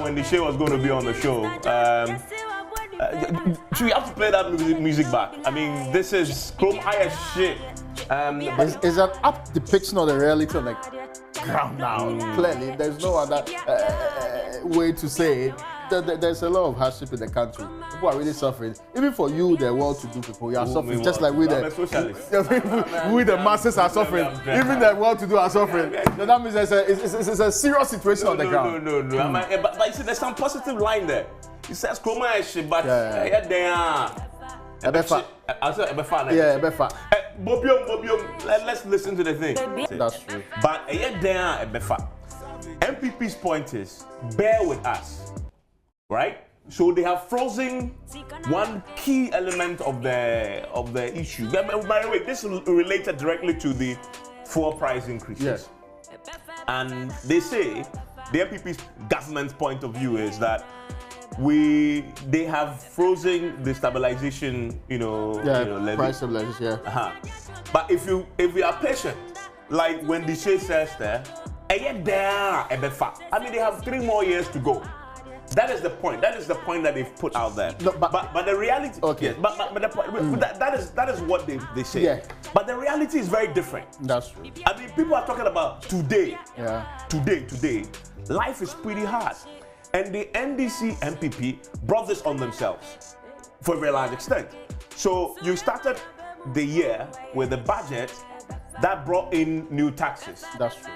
when the show was going to be on the show. So we have to play that music back. I mean, this is chrome high as shit. It's an apt depiction of the reality on the ground now. Clearly, there's no other way to say it. There's a lot of hardship in the country. People are really suffering. Even for you, the well-to-do people, you are suffering. Just like we the masses are suffering. Even the well-to-do are suffering. So that means it's a serious situation on the ground. No. But you see, there's some positive line there. It says chroma is shit, but Bobium. Let's listen to the thing. That's true. But NPP's point is, bear with us, right? So they have frozen one key element of the issue. By the way, this is related directly to the fuel price increases. Yes. And they say the NPP's government's point of view is that they have frozen the stabilization, levy. Price stabilization, yeah. But if we are patient, like when the Shay says there, I mean, they have 3 more years to go. That is the point. That is the point that they've put out there. No, but the reality, okay. Yes, but the point, that is what they say. Yeah. But the reality is very different. That's true. I mean, people are talking about today. Yeah. Today. Life is pretty hard. And the NDC MPP brought this on themselves for a very large extent. So you started the year with a budget that brought in new taxes. That's true.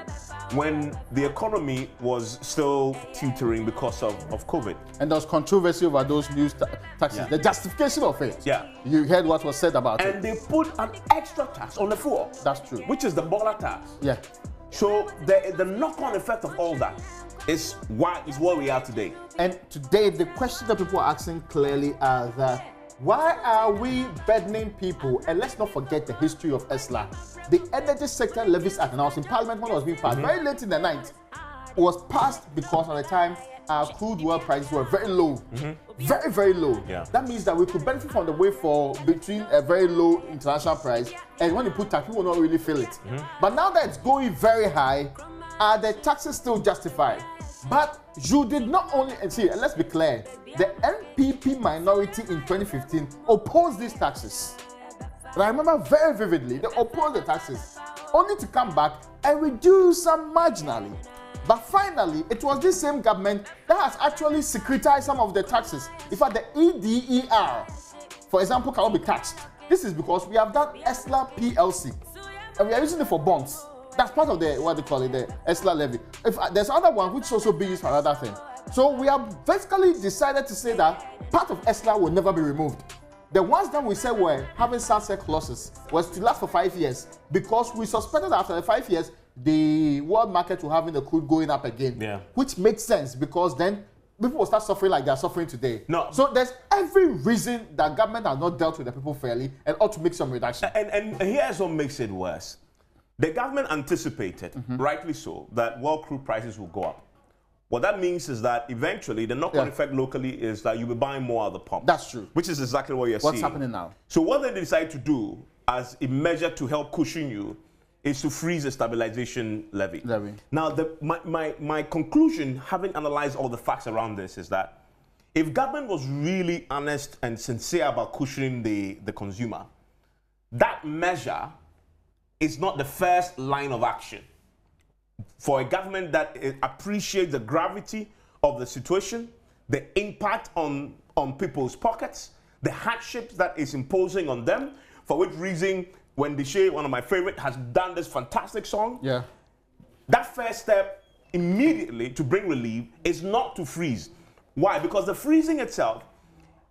When the economy was still teetering because of COVID. And there was controversy over those new taxes, the justification of it. Yeah. You heard what was said about it. And they put an extra tax on the fuel. That's true. Which is the baller tax. Yeah. So the knock-on effect of all that is what we are today. And today, the question that people are asking clearly are that why are we burdening people? And let's not forget the history of ESLA. The Energy Sector Levies Act, and I was in Parliament when it was being passed, very late in the night, was passed because at the time our crude oil prices were very low. Very, very low. Yeah. That means that we could benefit from the way for between a very low international price, and when you put tax, people will not really feel it. But now that it's going very high, are the taxes still justified? But you did not only, and see, and let's be clear, the NPP minority in 2015 opposed these taxes. And I remember very vividly, they opposed the taxes, only to come back and reduce them marginally. But finally, it was this same government that has actually securitized some of the taxes. In fact, the EDER, for example, cannot be taxed. This is because we have done ESLA PLC, and we are using it for bonds. That's part of the, what they call it, the ESLA levy. If there's another one which also be used for another thing. So we have basically decided to say that part of ESLA will never be removed. The ones that we said were having sunset clauses was to last for 5 years because we suspected that after the 5 years, the world market will having the crude going up again. Yeah. Which makes sense because then people will start suffering like they're suffering today. No. So there's every reason that government has not dealt with the people fairly and ought to make some reduction. And here's what makes it worse. The government anticipated, rightly so, that world crude prices will go up. What that means is that eventually the knock-on effect locally is that you'll be buying more at the pump. That's true. Which is exactly what you're seeing. What's happening now? So what they decide to do as a measure to help cushion you is to freeze the stabilization levy. Now, my conclusion, having analyzed all the facts around this, is that if government was really honest and sincere about cushioning the consumer, that measure is not the first line of action for a government that appreciates the gravity of the situation, the impact on people's pockets, the hardships that is imposing on them, for which reason when Deshay, one of my favorite, has done this fantastic song. Yeah. That first step immediately to bring relief is not to freeze. Why? Because the freezing itself,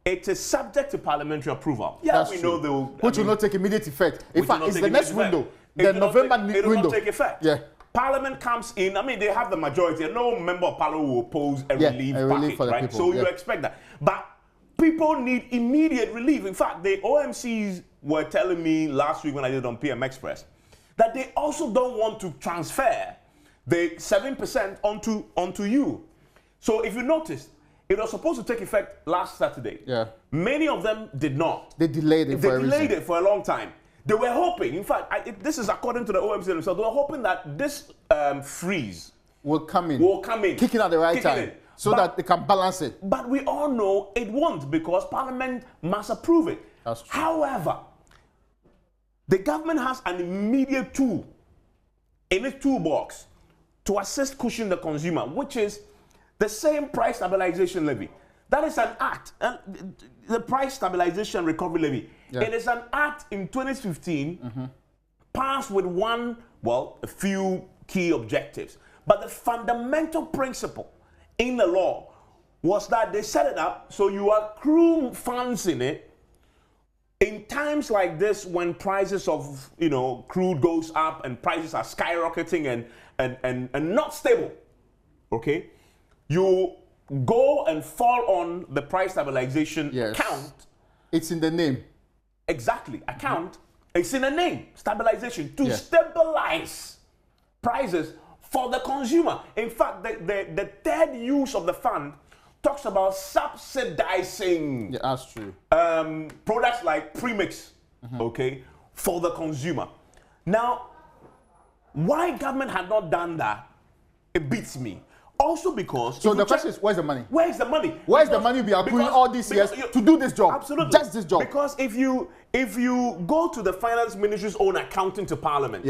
it is subject to parliamentary approval. Yeah, that's we true. know they will. Which will not take immediate effect. In fact, it's the next window. It The November window. It will not take effect. Yeah. Parliament comes in, I mean, they have the majority, and no member of parliament will oppose a relief package, for the right? people. So you expect that. But people need immediate relief. In fact, the OMCs were telling me last week when I did on PM Express that they also don't want to transfer the 7% onto you. So if you notice, it was supposed to take effect last Saturday. Yeah. Many of them did not. They delayed it for a reason. They delayed it for a long time. They were hoping, in fact, this is according to the OMC themselves, they were hoping that this freeze will come in. Kicking at the right time. so that they can balance it. But we all know it won't, because Parliament must approve it. That's true. However, the government has an immediate tool in its toolbox to assist cushion the consumer, which is the same price stabilization levy. That is an act, the price stabilization recovery levy. Yeah. It is an act in 2015 passed with a few key objectives. But the fundamental principle in the law was that they set it up so you accrue funds in it in times like this, when prices of crude goes up and prices are skyrocketing and not stable. Okay, you go and fall on the price stabilization account. It's in the name. Exactly, account. It's in the name, stabilization, to stabilize prices for the consumer. In fact, the third use of the fund talks about subsidizing that's true. Products like premix, okay, for the consumer. Now, why government had not done that, it beats me. Also because... So the question is, where's the money? Where's the money? Where's the money we are putting all these years to do this job? Absolutely. Just this job. Because if you go to the Finance Ministry's own accounting to Parliament,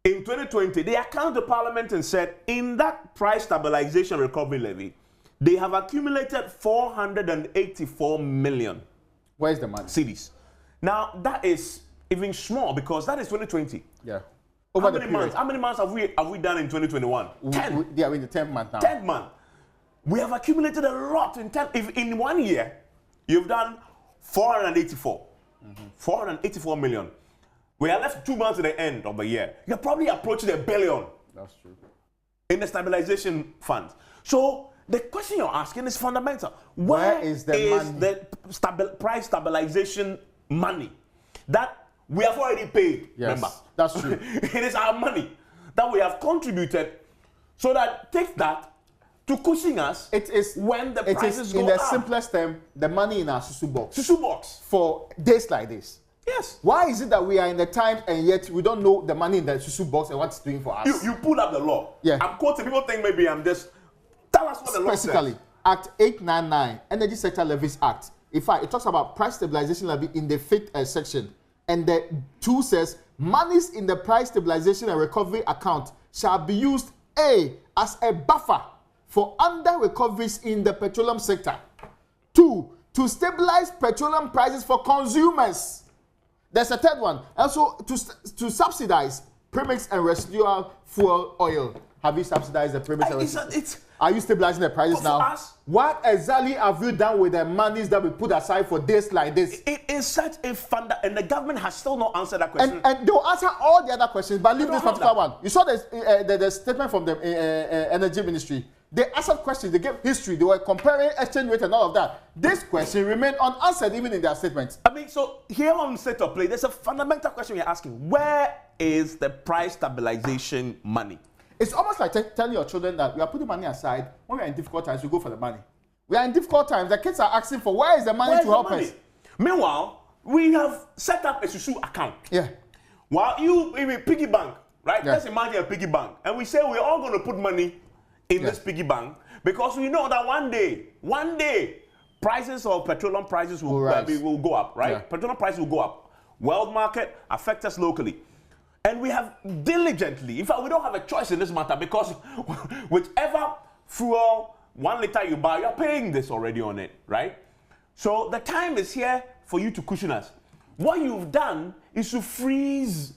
in 2020, they accounted to Parliament and said, in that price stabilization recovery levy, they have accumulated 484 million. Where's the money? Cedis. Now, that is even small, because that is 2020. Yeah. How many months have we done in 2021? 10. We're in the 10th month now. 10th month. We have accumulated a lot in 10. If in 1 year, you've done 484. 484 million. We are left 2 months at the end of the year. You're probably approaching $1 billion. That's true. In the stabilization fund. So the question you're asking is fundamental. Where is the price stabilization money that we have already paid? Yes, remember, that's true. It is our money that we have contributed, so that take that to cushion us. It is when the prices go up. In the simplest term, the money in our susu box. Susu box for days like this. Yes. Why is it that we are in the times and yet we don't know the money in the susu box and what it's doing for us? You pull up the law. Yeah. I'm quoting. People think maybe I'm just... Tell us what the law says. Specifically, Act 899, Energy Sector Levies Act. In fact, it talks about price stabilization levy in the 5th section. And the 2 says, monies in the price stabilization and recovery account shall be used, A, as a buffer for under-recoveries in the petroleum sector. 2, to stabilize petroleum prices for consumers. There's a third one. Also, to subsidize premix and residual fuel oil. Have you subsidized the premix and residual? Are you stabilizing the prices now? Us, what exactly have you done with the monies that we put aside for days like this? It is such a fund, and the government has still not answered that question. And they'll answer all the other questions, but leave this particular one. You saw the statement from the Energy Ministry. They answered questions, they gave history, they were comparing exchange rate and all of that. This question remained unanswered even in their statements. I mean, so here on State of Play, there's a fundamental question we're asking. Where is the price stabilization money? It's almost like telling your children that we are putting money aside. When we are in difficult times, we go for the money. We are in difficult times. The kids are asking for where is the money to help us. Meanwhile, we have set up a Susu account. Yeah. While you in a piggy bank, right? Yeah. Let's imagine a piggy bank. And we say we're all going to put money in this piggy bank because we know that one day, prices of petroleum prices will go up, right? Yeah. Petroleum prices will go up. World market affects us locally. And we have diligently, in fact, we don't have a choice in this matter because whichever fuel 1 liter you buy, you're paying this already on it, right? So the time is here for you to cushion us. What you've done is to freeze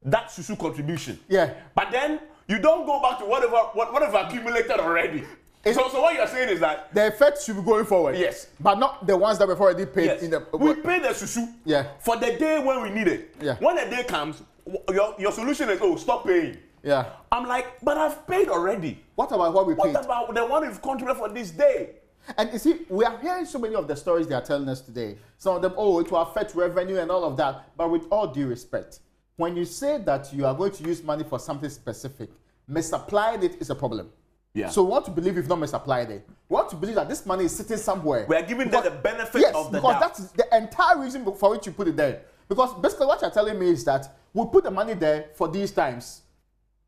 that Susu contribution. Yeah. But then you don't go back to whatever accumulated already. So what you're saying is that the effects should be going forward. Yes. But not the ones that we've already paid. Yes. We pay the Susu for the day when we need it. Yeah. When the day comes, your solution is, stop paying. Yeah. I'm like, but I've paid already. What about what we paid? What about the one we've contributed for this day? And you see, we are hearing so many of the stories they are telling us today. Some of them, it will affect revenue and all of that. But with all due respect, when you say that you are going to use money for something specific, misapplying it is a problem. Yeah. So we want to believe you've not misapplied it. We want to believe that this money is sitting somewhere. We are giving them the benefit of the doubt. Because that's the entire reason for which you put it there. Because basically what you're telling me is that we put the money there for these times.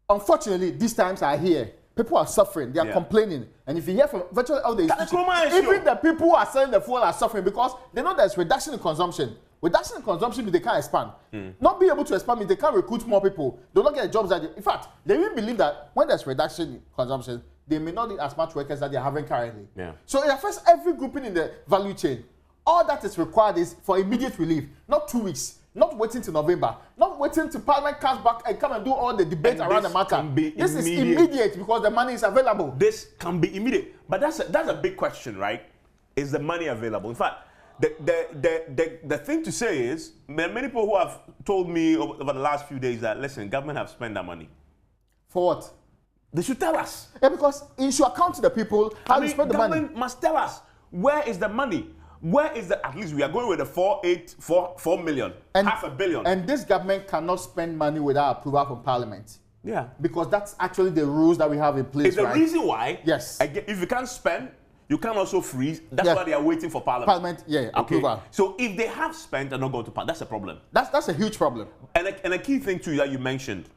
Unfortunately, these times are here. People are suffering. They are complaining. And if you hear from virtually all the institutions, even even the people who are selling the fuel are suffering because they know there's reduction in consumption. Reduction in consumption means they can't expand. Not being able to expand means they can't recruit more people. They will not get the jobs that in fact, they even believe that when there's reduction in consumption, they may not need as much workers that they're having currently. So it affects every grouping in the value chain. All that is required is for immediate relief, not 2 weeks. Not waiting till November, not waiting till Parliament comes back and come and do all the debate around the matter. This is immediate because the money is available. This can be immediate, but that's a big question, right? Is the money available? In fact, the thing to say is many people who have told me over the last few days that listen, government have spent that money. For what? They should tell us. Yeah, because it should account to the people how they spend the money. Government must tell us where is the money. Where is the, at least we are going with the 4 million, and, $500 million. And this government cannot spend money without approval from Parliament. Yeah. Because that's actually the rules that we have in place, It's the reason why, yes. If you can't spend, you can also freeze. That's why they are waiting for Parliament. Approval. So if they have spent and not gone to Parliament, that's a problem. That's a huge problem. And a key thing too that you mentioned,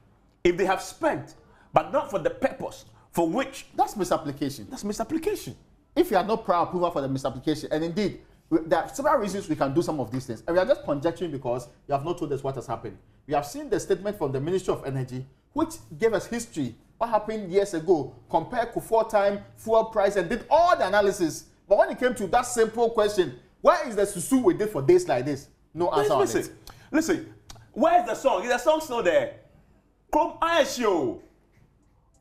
if they have spent, but not for the purpose for which... That's misapplication. That's misapplication. If you have no prior approval for the misapplication, and indeed, there are several reasons we can do some of these things. And we are just conjecturing because you have not told us what has happened. We have seen the statement from the Ministry of Energy, which gave us history, what happened years ago, compared Kufuor time, fuel price, and did all the analysis. But when it came to that simple question, where is the susu we did for days like this? No answer on it. Listen, where's the song? Is the song still there? Chrome Aisho.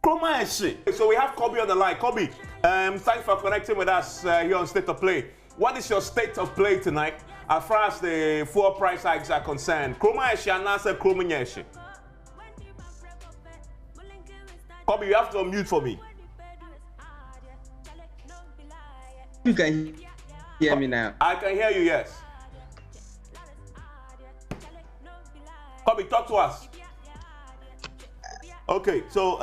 Chrome Aisho. So we have Kobe on the line. Kobe, thanks for connecting with us here on State of Play. What is your state of play tonight as far as the fuel price hikes are concerned? Chrome Aisho and answer Chrome Aisho. Kobe, you have to unmute for me. You can hear me now. I can hear you, yes. Kobe, talk to us. Okay, so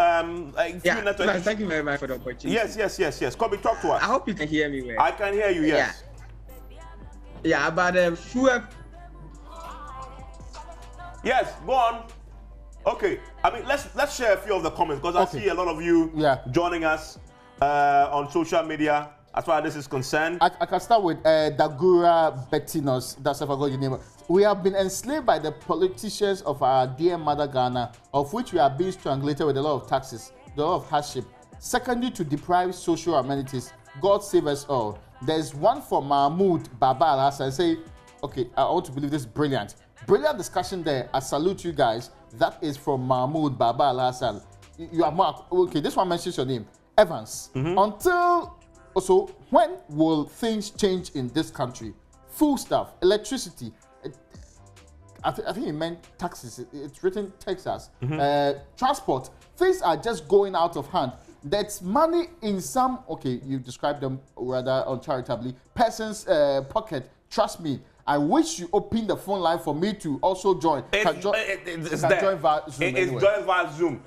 thank you very much for the opportunity. Yes. Kobe, talk to us. I hope you can hear me well. I can hear you, yes. Yeah, about the fuel. Yes, go on. Okay, I mean, let's share a few of the comments because I see a lot of you joining us on social media as far as this is concerned. I can start with Dagura Bettinos. That's if I got your name. We have been enslaved by the politicians of our dear mother Ghana, of which we are being strangulated with a lot of taxes, a lot of hardship. Secondly, to deprive social amenities. God save us all. There's one for Mahmoud Baba Al-Hassan. Say, okay, I want to believe this is brilliant. Brilliant discussion there. I salute you guys. That is from Mahmoud Baba Al-Hassan. You are Mark. Okay, this one mentions your name. Evans. Until, also, when will things change in this country? Food stuff, electricity. I think it meant taxes. It's written Texas. Transport. Things are just going out of hand. There's money in some, okay, you described them rather uncharitably, person's pocket. Trust me. I wish you open the phone line for me to also join. It's join via Zoom. It's join via Zoom.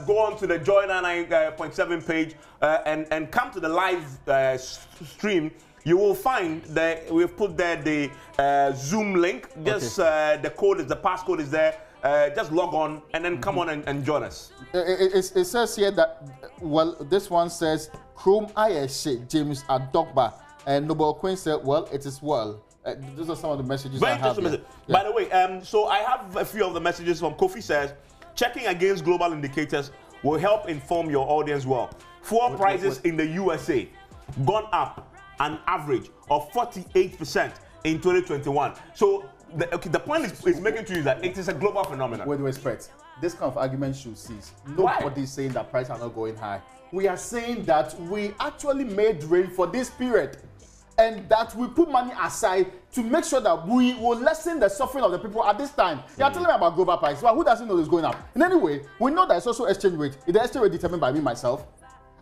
Go on to the Joy 99.7 page and come to the live stream. You will find that we've put there the Zoom link. Just the passcode is there. Just log on and then come on and join us. It says here that, well, this one says Chrome Ayeshe James Adogba and Noble Queen said, well, it is well. Those are some of the messages I have. By the way, so I have a few of the messages from Kofi says, checking against global indicators will help inform your audience well. Fuel prices in the USA gone up an average of 48% in 2021. So the point is making to you that it is a global phenomenon. With respect, this kind of argument should cease. Nobody is saying that prices are not going high. We are saying that we actually made rain for this period, and that we put money aside to make sure that we will lessen the suffering of the people at this time. You are telling me about global prices. Well, who doesn't know it's going up? And anyway, we know that it's also exchange rate. Is the exchange rate determined by me myself?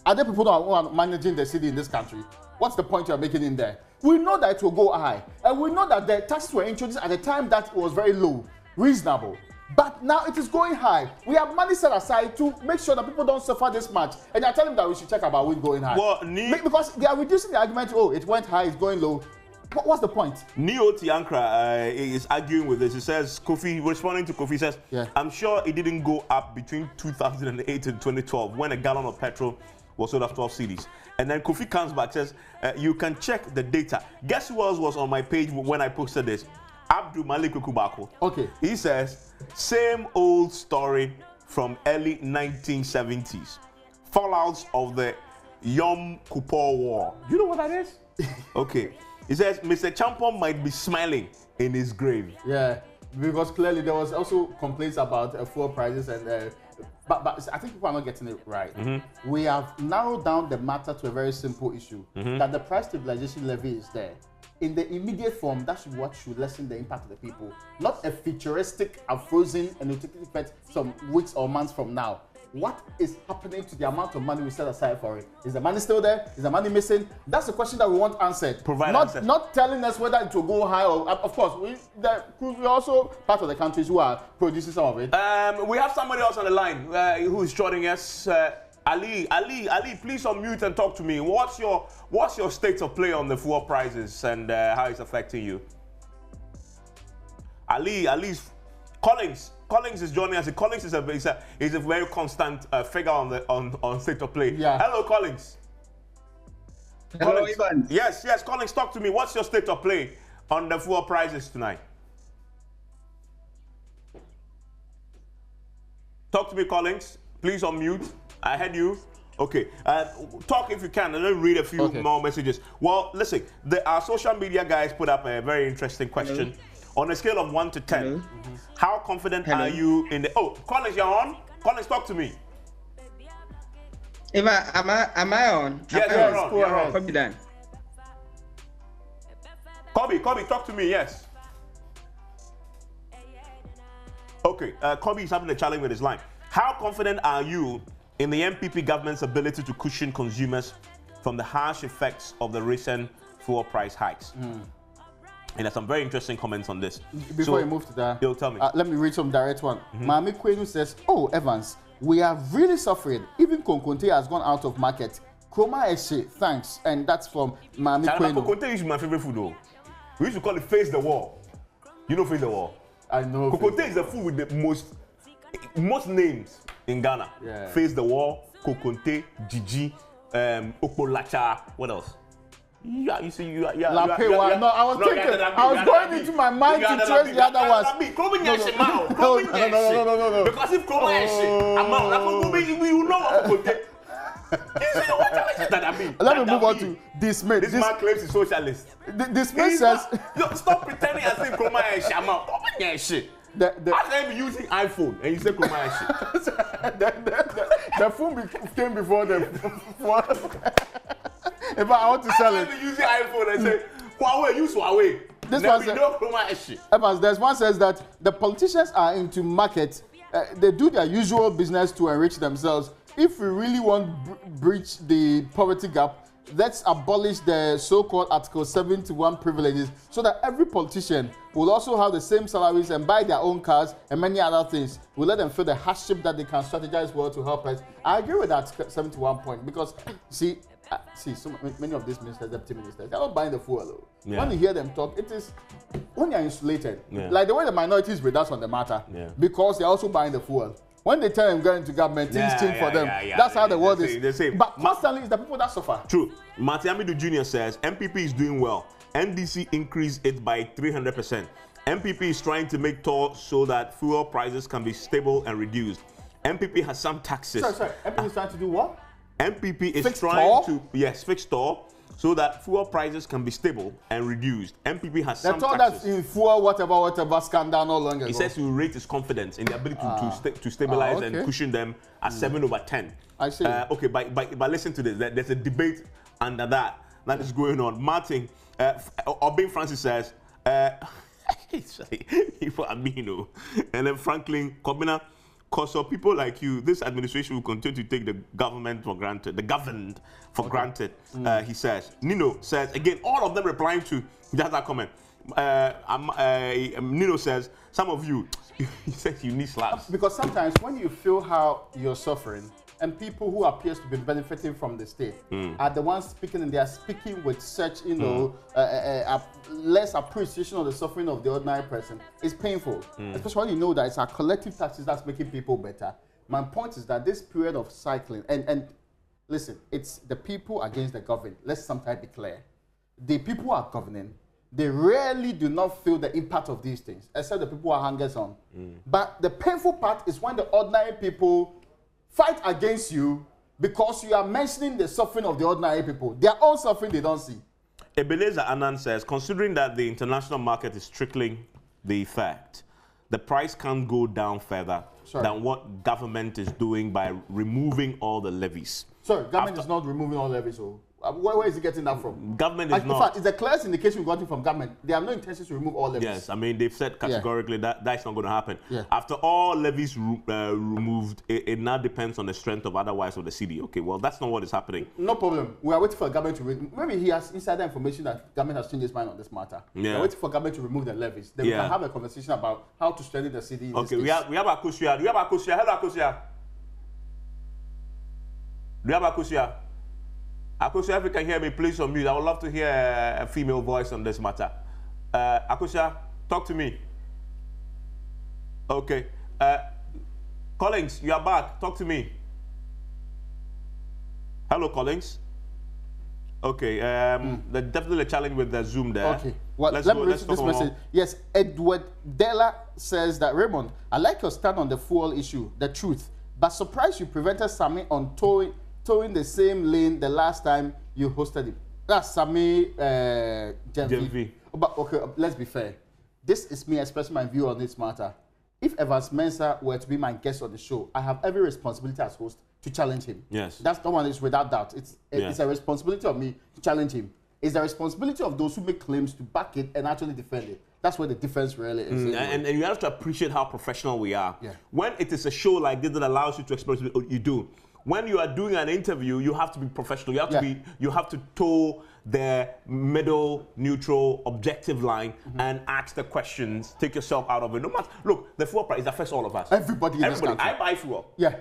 Are there people who are managing the city in this country? What's the point you are making in there? We know that it will go high. And we know that the taxes were introduced at a time that it was very low, reasonable. But now it is going high. We have money set aside to make sure that people don't suffer this much. And they are telling them that we should check about it going high. Well, because they are reducing the argument, oh, it went high, it's going low. What's the point? Neo Tiankra is arguing with this. He says, Kofi, responding to Kofi, says, I'm sure it didn't go up between 2008 and 2012 when a gallon of petrol was sold at 12 cedis. And then Kofi comes back, says, you can check the data. Guess who else was on my page when I posted this? Abdul Malik Kubako. Okay. He says, same old story from early 1970s. Fallouts of the Yom Kippur War. You know what that is? Okay. He says, Mr. Champon might be smiling in his grave. Yeah, because clearly there was also complaints about fuel prices and but I think people are not getting it right. We have narrowed down the matter to a very simple issue, that the price stabilization levy is there. In the immediate form, that should what should lessen the impact of the people, not a futuristic, frozen, and it will take effect some weeks or months from now. What is happening to the amount of money we set aside for it? Is the money still there? Is the money missing? That's the question that we want answered. Not telling us whether it will go high or, of course, we're also part of the countries who are producing some of it. We have somebody else on the line who is joining us. Ali, please unmute and talk to me. What's your state of play on the fuel prices and how it's affecting you? Ali's Collins is joining us. Collins is a very constant figure on state of play. Yeah. Hello, Collins. Hello, Ivan. Yes, Collins, talk to me. What's your state of play on the fuel prices tonight? Talk to me, Collins. Please unmute. I heard you. Okay. Talk if you can, and then read a few more messages. Well, listen, our social media guys put up a very interesting question. On a scale of 1 to 10, how confident are you in the... Oh, Collins, you're on? Collins, talk to me. Am I on? Yes, you're on. You're on. Copy that. Kobe, talk to me, yes. Okay, Kobe is having a challenge with his line. How confident are you in the NPP government's ability to cushion consumers from the harsh effects of the recent fuel price hikes? And there's some very interesting comments on this. Before you move to that, you'll tell me. Let me read some direct one. Mami Kwenu says, oh, Evans, we are really suffering. Even Konkonte has gone out of market. Kroma Eshe, thanks. And that's from Mami Kwenu. Konkonte is my favorite food, though. We used to call it Face the Wall. You know Face the Wall? I know. Konkonte is the food with the most names in Ghana. Yeah. Face the Wall, Konkonte, Gigi, Okpolacha, what else? Yeah, you see, no, I was thinking, I was going into my mind to trace the other ones. No. Because if we know what let me move on to this man. This man claims he's socialist. This man says, stop pretending as if Kroma is Shama. I am using iPhone and you say Kroma is the phone came before the if I want to sell it. I'm using iPhone and say, Huawei, use Huawei. This one says, there's one says that the politicians are into market. They do their usual business to enrich themselves. If we really want to breach the poverty gap, let's abolish the so-called Article 71 privileges so that every politician will also have the same salaries and buy their own cars and many other things. We'll let them feel the hardship that they can strategize well to help us. I agree with that 71 point because, see, so many of these ministers, deputy ministers, they're not buying the fuel. Yeah. When you hear them talk, it is when you're insulated. Yeah. Like the way the minorities with us on the matter, because they're also buying the fuel. When they tell them going into government, things change for them. That's how the world is. But constantly, it's the people that suffer. True. Matiamidu Jr. says, MPP is doing well. NDC increased it by 300%. MPP is trying to make toll so that fuel prices can be stable and reduced. MPP has some taxes. Sorry. MPP is trying to do what? MPP is trying to fix toll so that fuel prices can be stable and reduced. MPP has some taxes. That's in fuel, whatever scandal no longer. He says he will rate his confidence in the ability to stabilize and cushion them at 7/10. I see. Okay, but listen to this. There's a debate under that is going on. Martin, Obin Francis says, Amino, and then Franklin Kobina. Because for people like you, this administration will continue to take the government for granted, the governed for granted, he says. Nino says, again, all of them replying to that comment. Nino says, some of you, he says you need slaps. Because sometimes when you feel how you're suffering, and people who appears to be benefiting from the state are the ones speaking, and they are speaking with such, less appreciation of the suffering of the ordinary person. It's painful, especially when you know that it's our collective taxes that's making people better. My point is that this period of cycling, and listen, it's the people against the government. Let's sometimes be clear. The people who are governing, they rarely do not feel the impact of these things, except the people who are hangers on. But the painful part is when the ordinary people fight against you because you are mentioning the suffering of the ordinary people. Their own suffering they don't see. Ebenezer Anand says, considering that the international market is trickling the effect, the price can't go down further than what government is doing by removing all the levies. Sorry, government is not removing all levies. So where is he getting that from? Government is not. In fact, it's the clearest indication we got it from government. They have no intention to remove all levies. Yes, I mean, they've said categorically that that's not going to happen. Yeah. After all levies removed, it now depends on the strength of otherwise of the city. Okay, well, that's not what is happening. No problem. We are waiting for government to maybe he has insider information that government has changed its mind on this matter. Yeah. We are waiting for government to remove the levies. Then we can have a conversation about how to strengthen the city. Okay, we have Akusia. Do we have Akusia? Hello, Akusia. Do you have Akusia? Akusia, if you can hear me, please unmute. I would love to hear a female voice on this matter. Akusia, talk to me. Okay. Collins, you are back. Talk to me. Hello, Collins. Okay. There's definitely a challenge with the Zoom there. Okay. Well, let me read this message. Yes, Edward Della says that, Raymond, I like your stand on the fuel issue, the truth, but surprised you prevented Sami on towing the same lane the last time you hosted it. That's Sami Genvi. But okay, let's be fair. This is me expressing my view on this matter. If Evans Mensah were to be my guest on the show, I have every responsibility as host to challenge him. Yes. That's the one is without doubt. It's a responsibility of me to challenge him. It's the responsibility of those who make claims to back it and actually defend it. That's where the difference really is. And you have to appreciate how professional we are. Yeah. When it is a show like this that allows you to express what you do. When you are doing an interview, you have to be professional. You have to you have to toe the middle, neutral, objective line and ask the questions. Take yourself out of it. No matter, look, the fuel price affects all of us. Everybody in this country. I buy fuel. Yeah.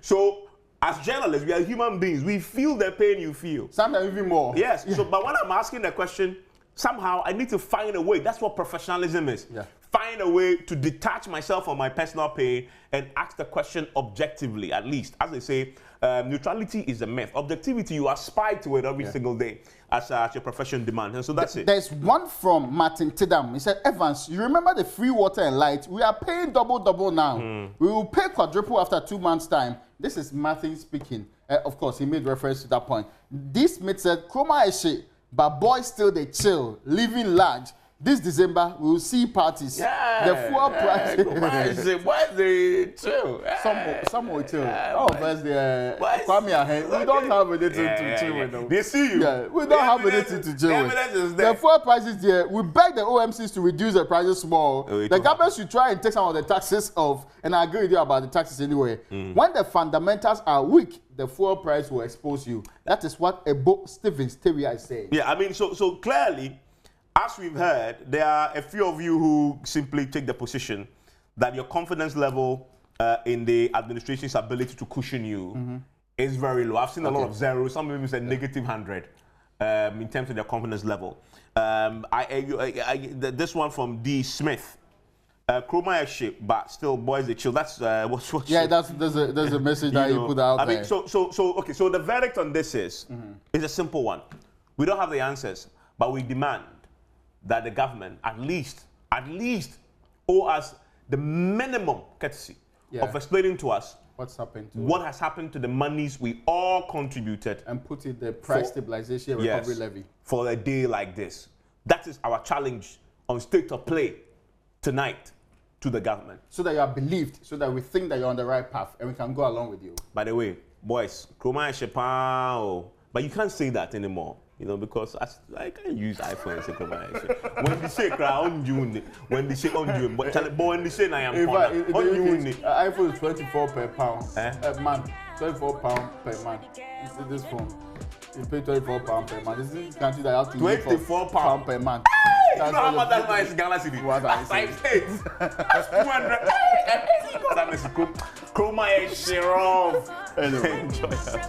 So as journalists, we are human beings. We feel the pain you feel. Sometimes even more. Yes. Yeah. So, but when I'm asking the question, somehow I need to find a way. That's what professionalism is. Yeah. Find a way to detach myself from my personal pain and ask the question objectively, at least. As they say, neutrality is a myth. Objectivity, you aspire to it every single day as your profession demands. And so that's it. There's one from Martin Tidham. He said, Evans, you remember the free water and light? We are paying double now. We will pay quadruple after 2 months' time. This is Martin speaking. Of course, he made reference to that point. This mate said, Chroma Eshe, but boys still they chill, living large. This December, we will see parties. Yeah, the fuel price. Why they chill? Some will chill. All of us, we don't have anything to chill with them. They see you. Yeah, we don't have anything to chill with. The fuel prices there, we beg the OMCs to reduce the prices small. The government should try and take some of the taxes off. And I agree with you about the taxes anyway. When the fundamentals are weak, the fuel price will expose you. That is what Ebo Stevens Terrier is saying. Yeah, I mean, so clearly, as we've heard, there are a few of you who simply take the position that your confidence level in the administration's ability to cushion you is very low. I've seen a lot of zeros. Some people say negative 100 in terms of their confidence level. This one from D. Smith. Chroma Eshe, but still boys they chill. That's what. Yeah, there's a message that you put out there. I mean, so the verdict on this is a simple one. We don't have the answers, but we demand that the government at least owe us the minimum courtesy of explaining to us what has happened to the monies we all contributed and put in the price stabilization recovery levy for a day like this. That is our challenge on State of Play tonight to the government. So that you are believed, so that we think that you're on the right path and we can go along with you. By the way, boys, Chroma Eshe, but you can't say that anymore. You know, because I can use iPhone and say Chroma. When they say crown June, when they say on June, but when they say I am on June, iPhone is 24 per pound a month, 24 pounds per month. This phone, you pay 24 pounds per month. This is the country that have to 24 pounds per month. You know how much that money is Ghana city? What I say? That's 200. Chroma Eshe. Anyway. Enjoy that.